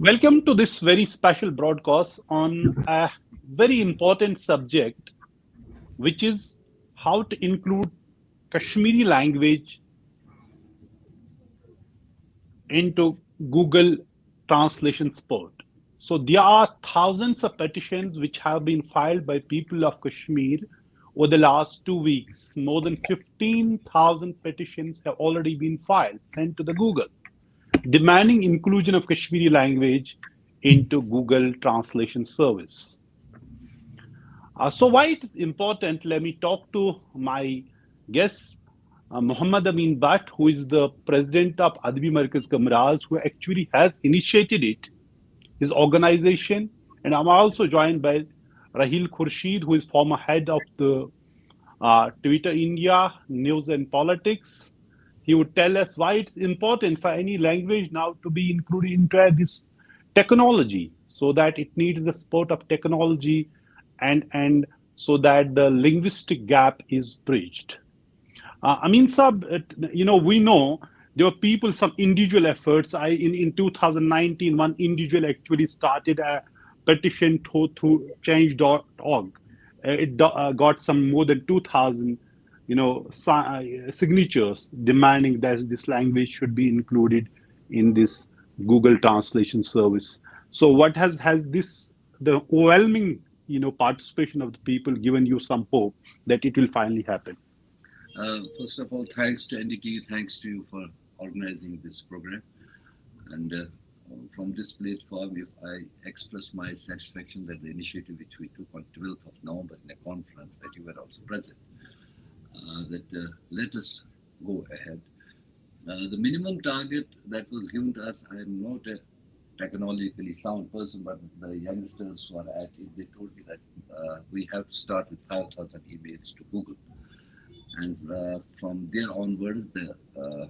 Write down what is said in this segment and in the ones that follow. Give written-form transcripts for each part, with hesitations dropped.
Welcome to this very special broadcast on a very important subject, which is how to include Kashmiri language into Google Translation support. So there are thousands of petitions which have been filed by people of Kashmir over the last 2 weeks. More than 15,000 petitions have already been filed, sent to the Google, demanding inclusion of Kashmiri language into Google Translation Service. So why it is important, let me talk to my guest, Muhammad Amin Bhatt, who is the president of Adabi Markaz Kamraz, who actually has initiated it, his organization. And I'm also joined by Rahil Khurshid, who is former head of the Twitter India News and Politics. He would tell us why it's important for any language now to be included into this technology, so that it needs the support of technology and so that the linguistic gap is bridged. I mean, sub, we know there were people, some individual efforts. In 2019, one individual actually started a petition through change.org. It got some more than 2,000, signatures demanding that this language should be included in this Google Translation service. So, what has this the overwhelming participation of the people given you some hope that it will finally happen? First of all, thanks to NDTV, thanks to you for organizing this program. And from this platform, if I express my satisfaction that the initiative which we took on 12th of November in a conference that you were also present, let us go ahead. The minimum target that was given to us, I am not a technologically sound person, but the youngsters who are at it, they told me that we have to start with 5,000 emails to Google. And from there onwards, the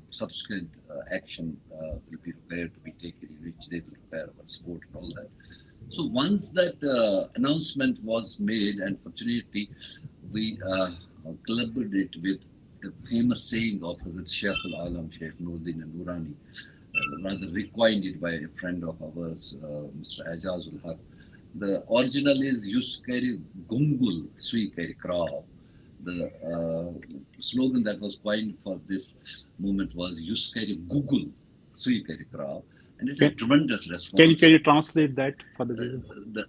subsequent action will be prepared to be taken, in which they will prepare our support and all that. So once that announcement was made, and fortunately, we clubbed it with the famous saying of Hazrat Sheikh al-Alam, Sheikh Nuruddin al-Nurani, rather recoined it by a friend of ours, Mr. Ajazul Haq. The original is Yuskari Gungul Sui Kari Krao. The slogan that was coined for this movement was Yuskari Google Sui Kari Krao, and it had tremendous response. Can you translate that for the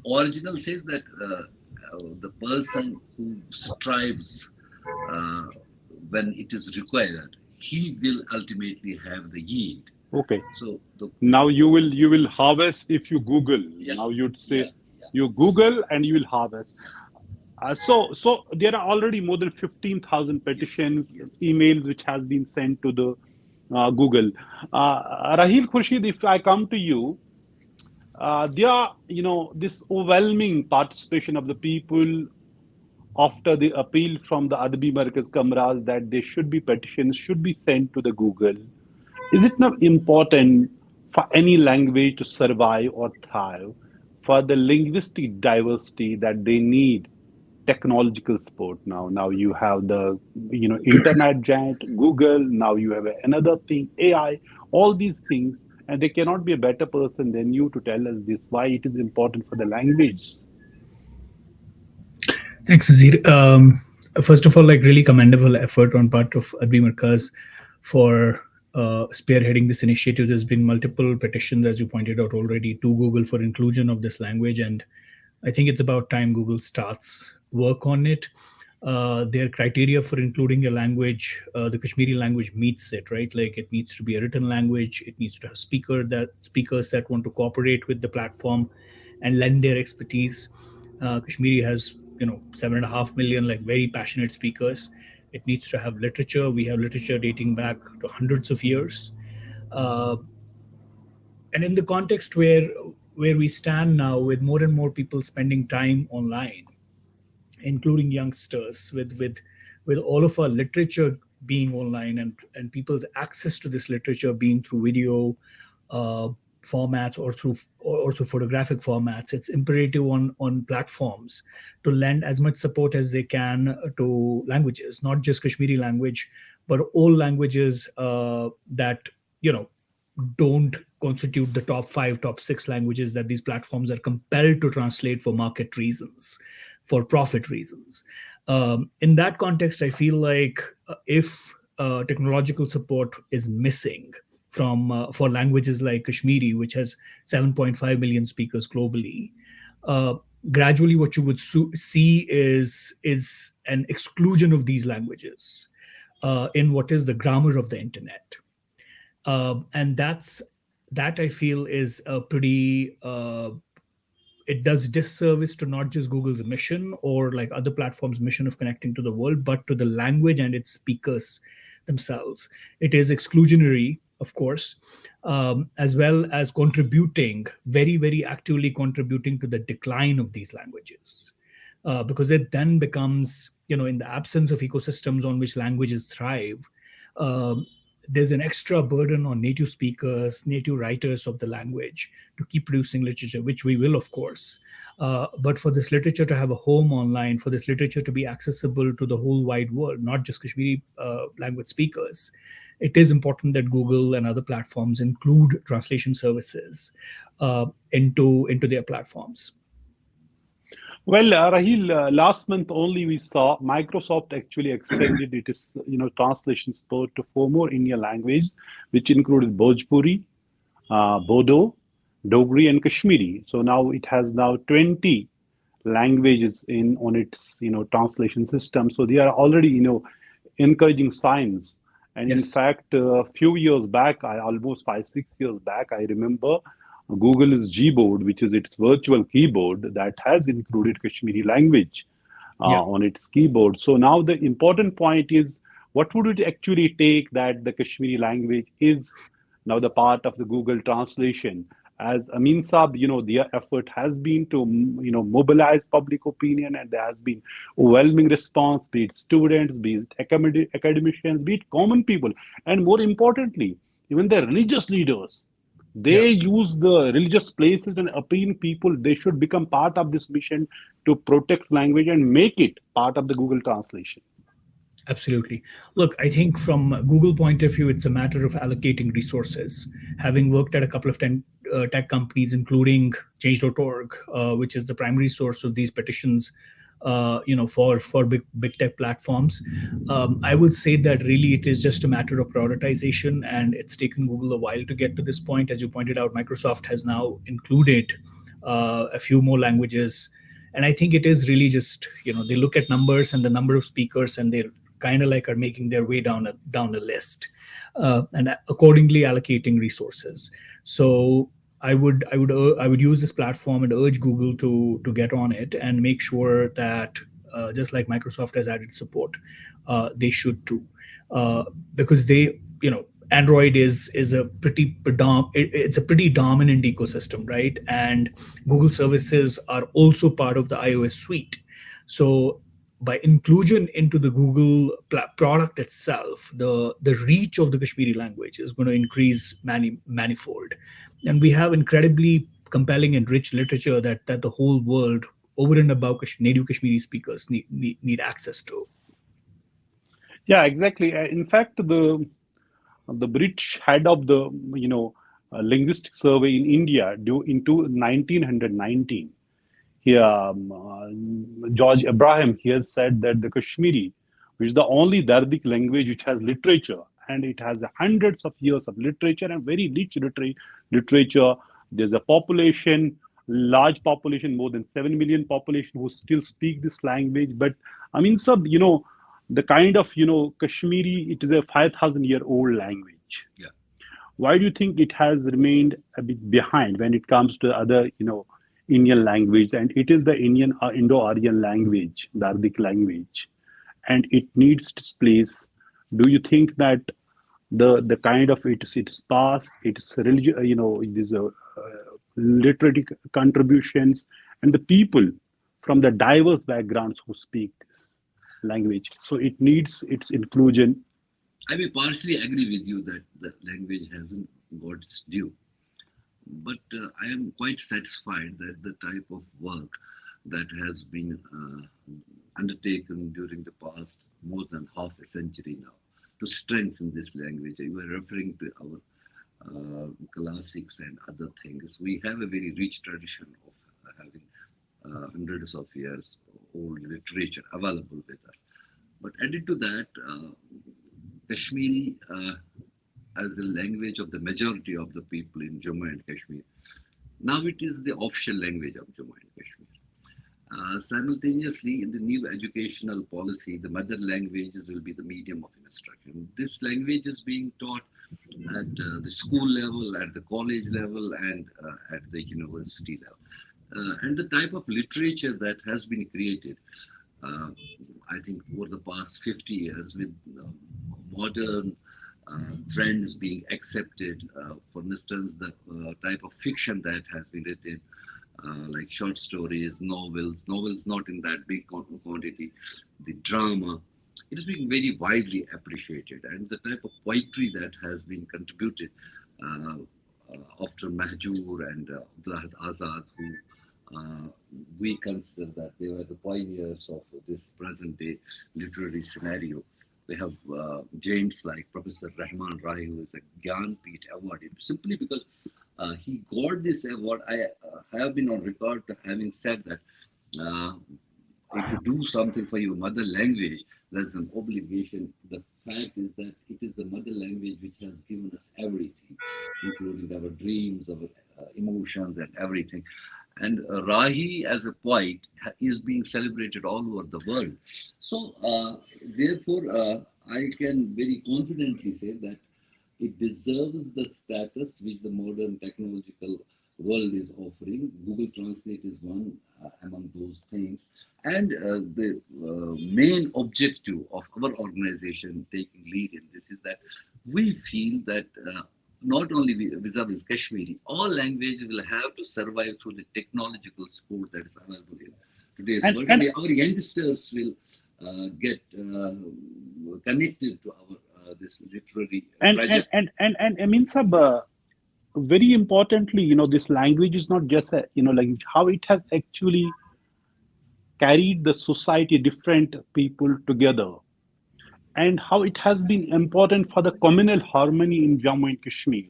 original says that the person who strives when it is required, he will ultimately have the yield. Okay. So now you will harvest if you Google. Yeah. Now you'd say you Google and you will harvest. So there are already more than 15,000 petitions, emails which has been sent to the Google. Rahil Khurshid, if I come to you, there are this overwhelming participation of the people after the appeal from the Adabi Markaz Kamraz that there should be petitions should be sent to the Google. Is it not important for any language to survive or thrive, for the linguistic diversity that they need technological support now? Now you have the internet giant Google. Now you have another thing, AI. All these things, and there cannot be a better person than you to tell us this why it is important for the language. Thanks, Azir. First of all, really commendable effort on part of Adabi Markaz for spearheading this initiative. There's been multiple petitions, as you pointed out already, to Google for inclusion of this language, and I think it's about time Google starts work on it. Their criteria for including a language, the Kashmiri language meets it, right? Like it needs to be a written language. It needs to have speakers that want to cooperate with the platform and lend their expertise. Kashmiri has 7.5 million very passionate speakers. It needs to have literature. We have literature dating back to hundreds of years. And in the context where we stand now, with more and more people spending time online, including youngsters, with all of our literature being online and people's access to this literature being through video formats or through photographic formats, it's imperative on platforms to lend as much support as they can to languages, not just Kashmiri language, but all languages that don't constitute the top 5, top 6 languages that these platforms are compelled to translate for market reasons, for profit reasons. In that context, I feel like if technological support is missing from for languages like Kashmiri, which has 7.5 million speakers globally, uh, gradually what you would see is an exclusion of these languages in what is the grammar of the internet, and that I feel is a pretty it does disservice to not just Google's mission or like other platforms' mission of connecting to the world, but to the language and its speakers themselves. It is exclusionary, of course, as well as contributing, very, very actively contributing to the decline of these languages. Because it then becomes, in the absence of ecosystems on which languages thrive, um, there's an extra burden on native speakers, native writers of the language to keep producing literature, which we will, of course. But for this literature to have a home online, for this literature to be accessible to the whole wide world, not just Kashmiri language speakers, it is important that Google and other platforms include translation services into their platforms. Well, Rahil, last month only we saw Microsoft actually extended its translation support to 4 more Indian languages, which included Bhojpuri, Bodo, Dogri, and Kashmiri. So now it has now 20 languages in on its translation system. So they are already encouraging signs. And in Yes. fact, a few years back, I almost 5 6 years back, I remember Google's Gboard, which is its virtual keyboard that has included Kashmiri language Yeah. on its keyboard. So now the important point is, what would it actually take that the Kashmiri language is now the part of the Google translation? As Amin Saab, their effort has been to, mobilize public opinion, and there has been overwhelming response, be it students, be it academicians, be it common people, and more importantly, even the religious leaders. Yeah. They use the religious places and appeal people. They should become part of this mission to protect language and make it part of the Google translation. Absolutely. Look, I think from Google point of view, it's a matter of allocating resources. Having worked at a couple of tech companies, including Change.org, which is the primary source of these petitions, for big tech platforms, I would say that really it is just a matter of prioritization, and it's taken Google a while to get to this point. As you pointed out, Microsoft has now included a few more languages, and I think it is really just they look at numbers and the number of speakers, and they kind of like are making their way down a list, and accordingly allocating resources. So I would use this platform and urge Google to get on it and make sure that just like Microsoft has added support, they should too, because they Android is a it's a pretty dominant ecosystem, right? And Google services are also part of the iOS suite. So by inclusion into the Google product itself, the reach of the Kashmiri language is going to increase manifold, and we have incredibly compelling and rich literature that the whole world, over and above native Kashmiri speakers, need access to. Yeah, exactly. In fact, the British head of the linguistic survey in India into 1919. Here, George Abraham here said that the Kashmiri, which is the only Dardic language which has literature, and it has hundreds of years of literature and very rich literature. There's a population, large population, more than 7 million population who still speak this language. But I mean, sub, the kind of, Kashmiri, it is a 5,000-year-old language. Yeah. Why do you think it has remained a bit behind when it comes to other, Indian language? And it is the Indo-Aryan language, the Dardic language, and it needs its place. Do you think that the kind of its past, its religion, these literary contributions, and the people from the diverse backgrounds who speak this language, so it needs its inclusion? I may partially agree with you that the language hasn't got its due, but I am quite satisfied that the type of work that has been undertaken during the past more than half a century now to strengthen this language. You were referring to our classics and other things. We have a very rich tradition of having hundreds of years old literature available with us. But added to that, Kashmiri as the language of the majority of the people in Jammu and Kashmir. Now it is the official language of Jammu and Kashmir. Simultaneously, in the new educational policy, the mother languages will be the medium of instruction. This language is being taught at the school level, at the college level, and at the university level. And the type of literature that has been created, uh, I think, over the past 50 years with modern trends being accepted. For instance, the type of fiction that has been written, like short stories, novels not in that big quantity, the drama, it is being very widely appreciated. And the type of poetry that has been contributed uh, after Mahjoor and Abdul Azad, who we consider that they were the pioneers of this present day literary scenario. We have giants like Professor Rahman Rai, who is a Gyanpith awardee, simply because he got this award. I have been on record to having said that uh, if you do something for your mother language, that's an obligation. The fact is that it is the mother language which has given us everything, including our dreams, our emotions, and everything. And Rahi, as a poet, is being celebrated all over the world. So, therefore, I can very confidently say that it deserves the status which the modern technological world is offering. Google Translate is one among those things. And the main objective of our organization taking lead in this is that we feel that not only vis-a-vis Kashmiri, all languages will have to survive through the technological support that is available in today's world. And And our youngsters will get connected to our this literary treasure. I mean, sab, very importantly, this language is not just a language. How it has actually carried the society, different people together, and how it has been important for the communal harmony in Jammu and Kashmir.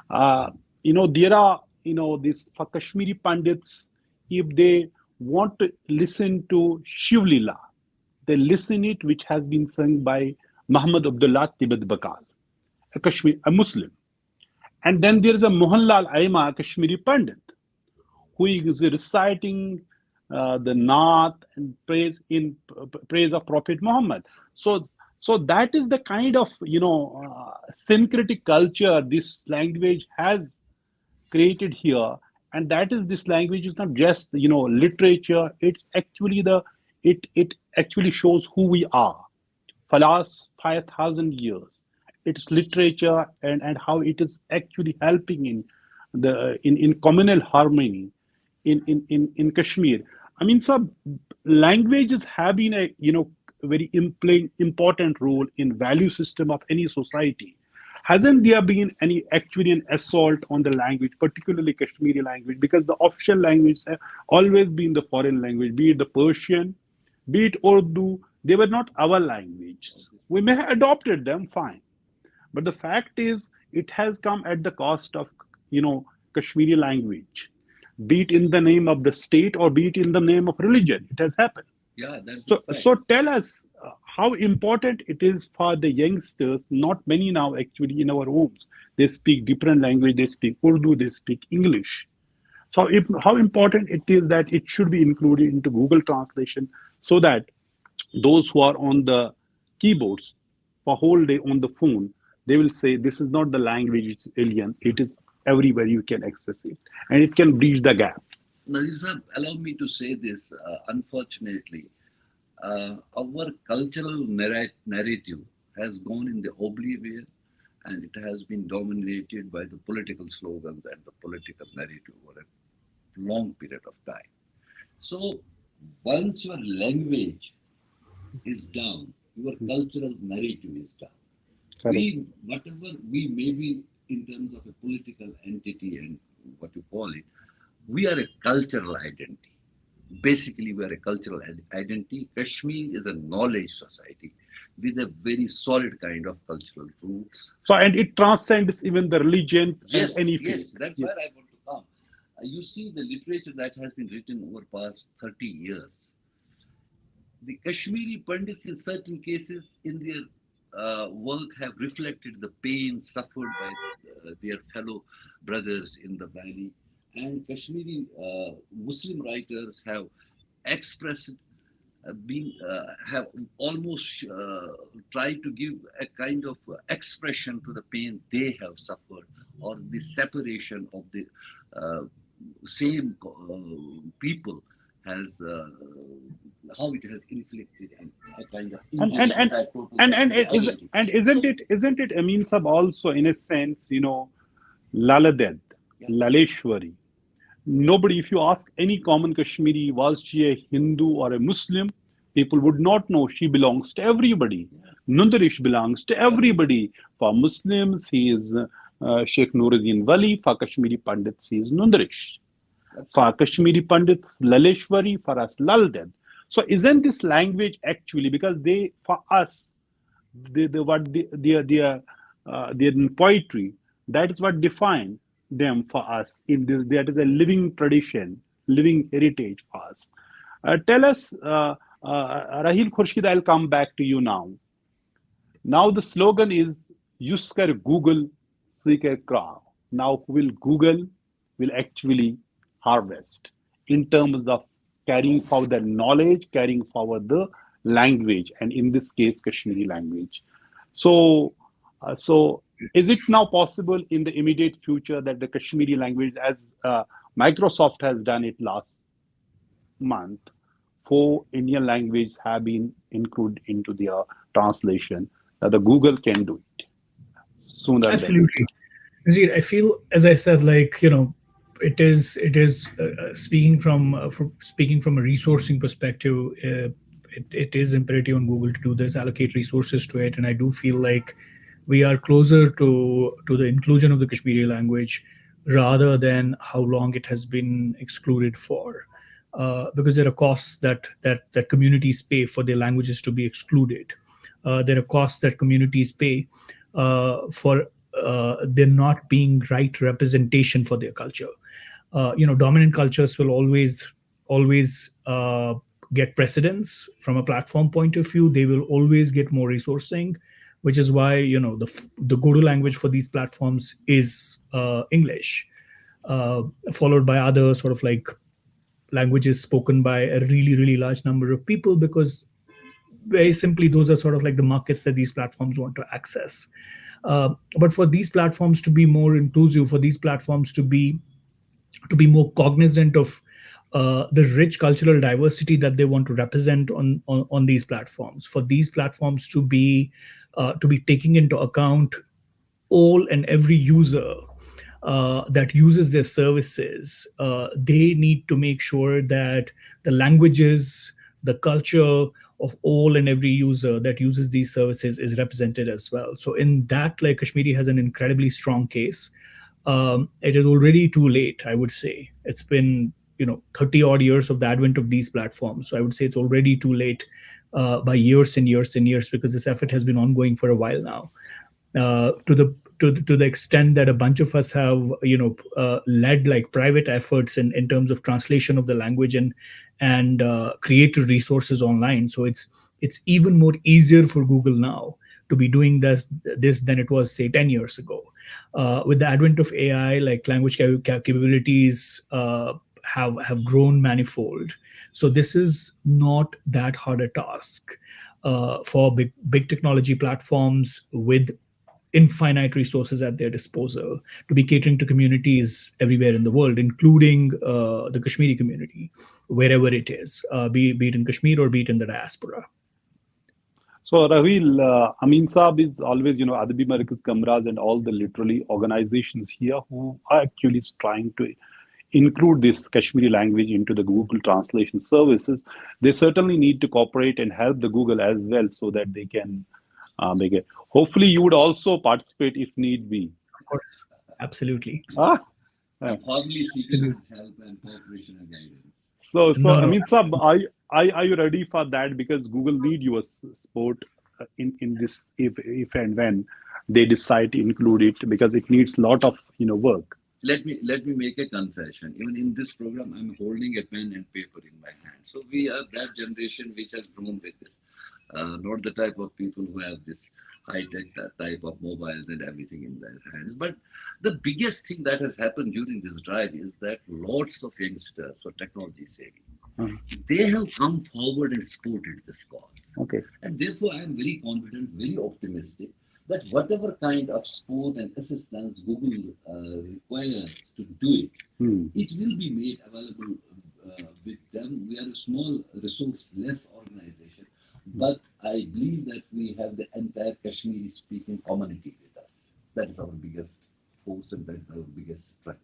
Uh, there are, this for Kashmiri Pandits, if they want to listen to Shivlila, they listen it, which has been sung by Muhammad Abdullah Tibet Bakal, a Muslim. And then there is a Mohanlal Aima, a Kashmiri Pandit, who is reciting the Naat and praise of Prophet Muhammad. So that is the kind of syncretic culture this language has created here, and that is, this language is not just literature. It's actually it actually shows who we are for last 5,000 years. It's literature, and how it is actually helping in communal harmony in Kashmir. I mean, some languages have been a very important role in value system of any society. Hasn't there been any actually an assault on the language, particularly Kashmiri language, because the official language have always been the foreign language, be it the Persian, be it Urdu, they were not our language. We may have adopted them, fine. But the fact is, it has come at the cost of, Kashmiri language, be it in the name of the state or be it in the name of religion. It has happened. Yeah, that's the So, fact. so tell us how important it is for the youngsters. Not many now actually in our homes. They speak different language. They speak Urdu. They speak English. So, how important it is that it should be included into Google Translation, so that those who are on the keyboards for whole day on the phone, they will say this is not the language, it's alien. It is everywhere, you can access it, and it can bridge the gap. Narisa, allow me to say this. Unfortunately, our cultural narrative has gone in the oblivion, and it has been dominated by the political slogans and the political narrative over a long period of time. So, once your language is down, your cultural narrative is down. Correct. Whatever we may be in terms of a political entity and what you call it, we are a cultural identity. Basically, we are a cultural identity. Kashmir is a knowledge society. with a very solid kind of cultural roots. So, and it transcends even the religions and Yes, any yes, faith. that's where I Yes. want to come. You see the literature that has been written over past 30 years. The Kashmiri Pandits, in certain cases, in their work, have reflected the pain suffered by their fellow brothers in the valley. And Kashmiri Muslim writers have expressed, have almost tried to give a kind of expression to the pain they have suffered, or the separation of the uh, same people has how it has inflicted a kind of and injury and to and that total and Kashmiri it is, identity. and So, isn't it Amin Sab also in a sense, Laladed, yeah, Laleshwari. Nobody, if you ask any common Kashmiri, was she a Hindu or a Muslim, people would not know. She belongs to everybody. yeah, Nundarish belongs to everybody. everybody. For Muslims, he is Sheikh Nuruddin Wali. For Kashmiri Pandits, he is Nundarish. For Absolutely. Kashmiri Pandits, Laleshwari, for us, Lalden. So isn't this language actually, because they, for us, what their poetry, that is what define them for us in this, that is a living tradition, living heritage for us. Tell us, Rahil Khurshid, I'll come back to you now. Now the slogan is Yuskar Google, Seeker Crow. Now who will Google will actually harvest in terms of carrying forward the knowledge, carrying forward the language, and in this case, Kashmiri language. So, so is it now possible in the immediate future that the Kashmiri language, as Microsoft has done it last month, 4 Indian languages have been included into their translation, that the Google can do it sooner than later. Absolutely. Nazir, I feel, as I said, like, it is speaking from a resourcing perspective. It is imperative on Google to do this, allocate resources to it, and I do feel like we are closer to the inclusion of the Kashmiri language rather than how long it has been excluded for. Because there are costs that communities pay for their languages to be excluded. There are costs that communities pay for there not being right representation for their culture. Dominant cultures will always get precedence from a platform point of view. They will always get more resourcing, which is why the go-to language for these platforms is English, uh, followed by other sort of like languages spoken by a really really large number of people, because very simply those are sort of like the markets that these platforms want to access. But for these platforms to be more inclusive, for these platforms to be more cognizant of the rich cultural diversity that they want to represent on these platforms, for these platforms to be taking into account all and every user that uses their services, they need to make sure that the languages, the culture of all and every user that uses these services is represented as well. So in that, like, Kashmiri has an incredibly strong case. It is already too late, I would say. It's been 30 odd years of the advent of these platforms. So I would say it's already too late by years and years and years, because this effort has been ongoing for a while now, to the extent that a bunch of us have led like private efforts in terms of translation of the language and created resources online. So it's even more easier for Google now to be doing this than it was, say, 10 years ago. With the advent of AI, like, language capabilities have grown manifold. So this is not that hard a task for big technology platforms with infinite resources at their disposal to be catering to communities everywhere in the world, including the Kashmiri community, wherever it is, be it in Kashmir or be it in the diaspora. So Rahil, Amin Saab is always, Adabi Markaz Kamraz and all the literally organizations here who are actually trying to include this Kashmiri language into the Google translation services. They certainly need to cooperate and help the Google as well so that they can make it. Hopefully, you would also participate if need be. Of course, absolutely, Ah, uh, I'm formally seeking absolutely. his help and cooperation and guidance. so No, no, Amin Saab, are you ready for that? Because Google need your support in this if and when they decide to include it, because it needs a lot of work. Let me make a confession. Even in this program, I'm holding a pen and paper in my hand. So we are that generation which has grown with this. Not the type of people who have this high-tech type of mobiles and everything in their hands. But the biggest thing that has happened during this drive is that lots of youngsters for technology savvy, Mhm. they have come forward and supported this cause. Okay. And therefore, I am very confident, very optimistic that whatever kind of support and assistance Google requires to do it, Hmm. it will be made available with them. We are a small resource-less organization, but I believe that we have the entire Kashmiri-speaking community with us. That is our biggest force and that is our biggest strength.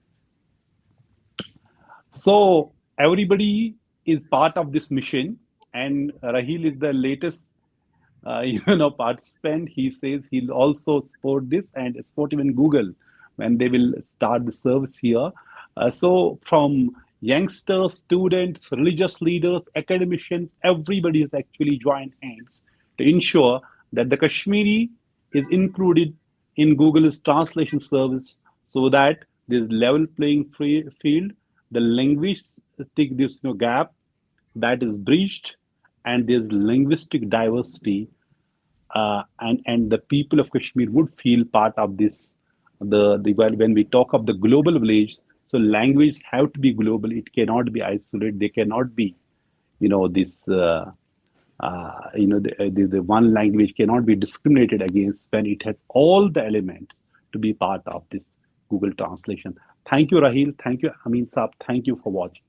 So everybody is part of this mission, and Rahil is the latest, participant. He says he'll also support this and support even Google when they will start the service here. So from youngsters, students, religious leaders, academicians, everybody has actually joined hands to ensure that the Kashmiri is included in Google's translation service, so that there's level playing field, the linguistic gap that is breached, and there's linguistic diversity, and the people of Kashmir would feel part of this. When we talk of the global village, so language have to be global. It cannot be isolated. They cannot be, this. The one language cannot be discriminated against when it has all the elements to be part of this Google translation. Thank you, Rahil. Thank you, Amin Saab. Thank you for watching.